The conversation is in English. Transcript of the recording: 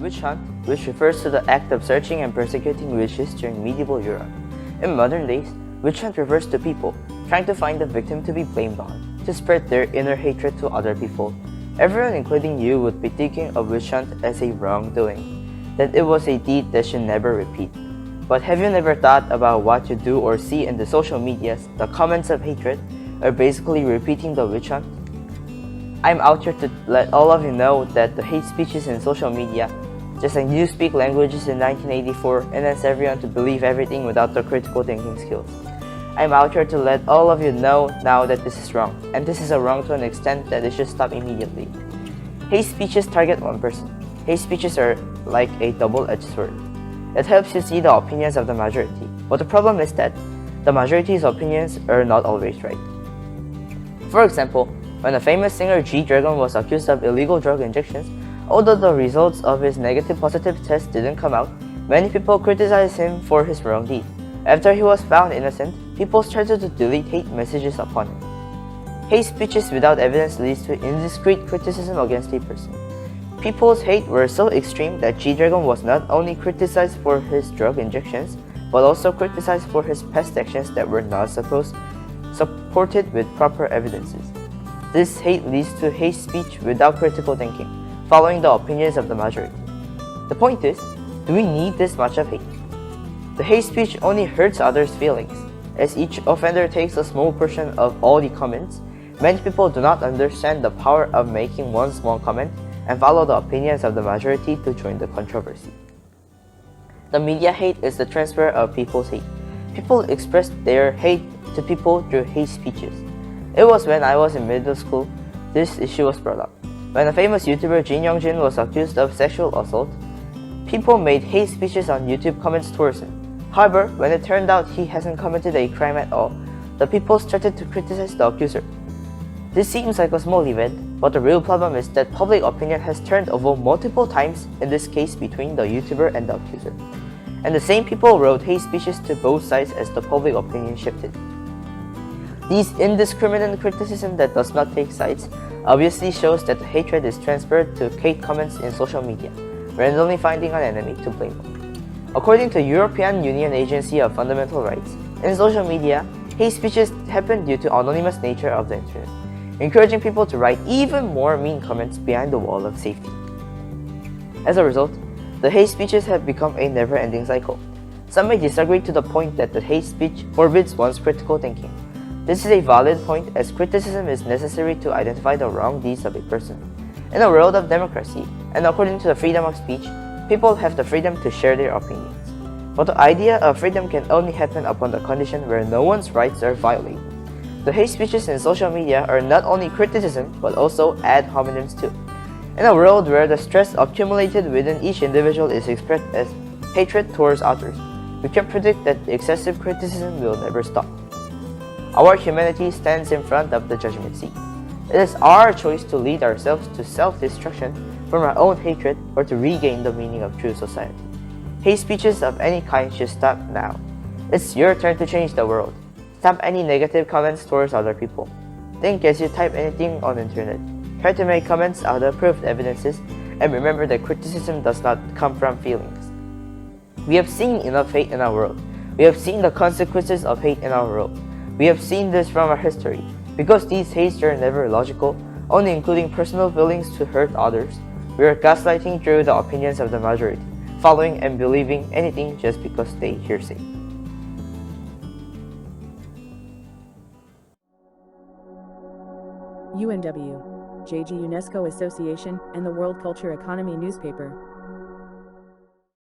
Witch hunt, which refers to the act of searching and persecuting witches during medieval Europe. In modern days, witch hunt refers to people trying to find a victim to be blamed on, to spread their inner hatred to other people. Everyone, including you, would be thinking of witch hunt as a wrongdoing, that it was a deed that should never repeat. But have you never thought about what you do or see in the social medias, the comments of hatred, are basically repeating the witch hunt? I'm out here to let all of you know that the hate speeches in social media, just like newspeak languages in 1984, enhance everyone to believe everything without their critical thinking skills. I'm out here to let all of you know now that this is wrong, and this is a wrong to an extent that it should stop immediately. Hate speeches target one person. Hate speeches are like a double-edged sword. It helps you see the opinions of the majority, but the problem is that the majority's opinions are not always right. For example, when the famous singer G-Dragon was accused of illegal drug injections, although the results of his negative positive test didn't come out, many people criticized him for his wrong deed. After he was found innocent, people started to delete hate messages upon him. Hate speeches without evidence leads to indiscreet criticism against a person. People's hate were so extreme that G-Dragon was not only criticized for his drug injections, but also criticized for his past actions that were not supported with proper evidences. This hate leads to hate speech without critical thinking, following the opinions of the majority. The point is, do we need this much of hate? The hate speech only hurts others' feelings. As each offender takes a small portion of all the comments, many people do not understand the power of making one small comment and follow the opinions of the majority to join the controversy. The media hate is the transfer of people's hate. People express their hate to people through hate speeches. It was when I was in middle school this issue was brought up. When a famous YouTuber Jin Young-jin was accused of sexual assault, people made hate speeches on YouTube comments towards him. However, when it turned out he hasn't committed a crime at all, the people started to criticize the accuser. This seems like a small event, but the real problem is that public opinion has turned over multiple times in this case between the YouTuber and the accuser. And the same people wrote hate speeches to both sides as the public opinion shifted. These indiscriminate criticism that does not take sides obviously shows that the hatred is transferred to hate comments in social media, randomly finding an enemy to blame on. According to European Union Agency of Fundamental Rights, in social media, hate speeches happen due to anonymous nature of the internet, encouraging people to write even more mean comments behind the wall of safety. As a result, the hate speeches have become a never-ending cycle. Some may disagree to the point that the hate speech forbids one's critical thinking. This is a valid point, as criticism is necessary to identify the wrong deeds of a person. In a world of democracy, and according to the freedom of speech, people have the freedom to share their opinions. But the idea of freedom can only happen upon the condition where no one's rights are violated. The hate speeches in social media are not only criticism, but also ad hominems too. In a world where the stress accumulated within each individual is expressed as hatred towards others, we can predict that excessive criticism will never stop. Our humanity stands in front of the judgment seat. It is our choice to lead ourselves to self-destruction from our own hatred or to regain the meaning of true society. Hate speeches of any kind should stop now. It's your turn to change the world. Stop any negative comments towards other people. Think as you type anything on the internet. Try to make comments out of proved evidences, and remember that criticism does not come from feelings. We have seen enough hate in our world. We have seen the consequences of hate in our world. We have seen this from our history. Because these hates are never logical, only including personal feelings to hurt others, we are gaslighting through the opinions of the majority, following and believing anything just because they hearsay. UNW, JG UNESCO Association, and the World Culture Economy newspaper.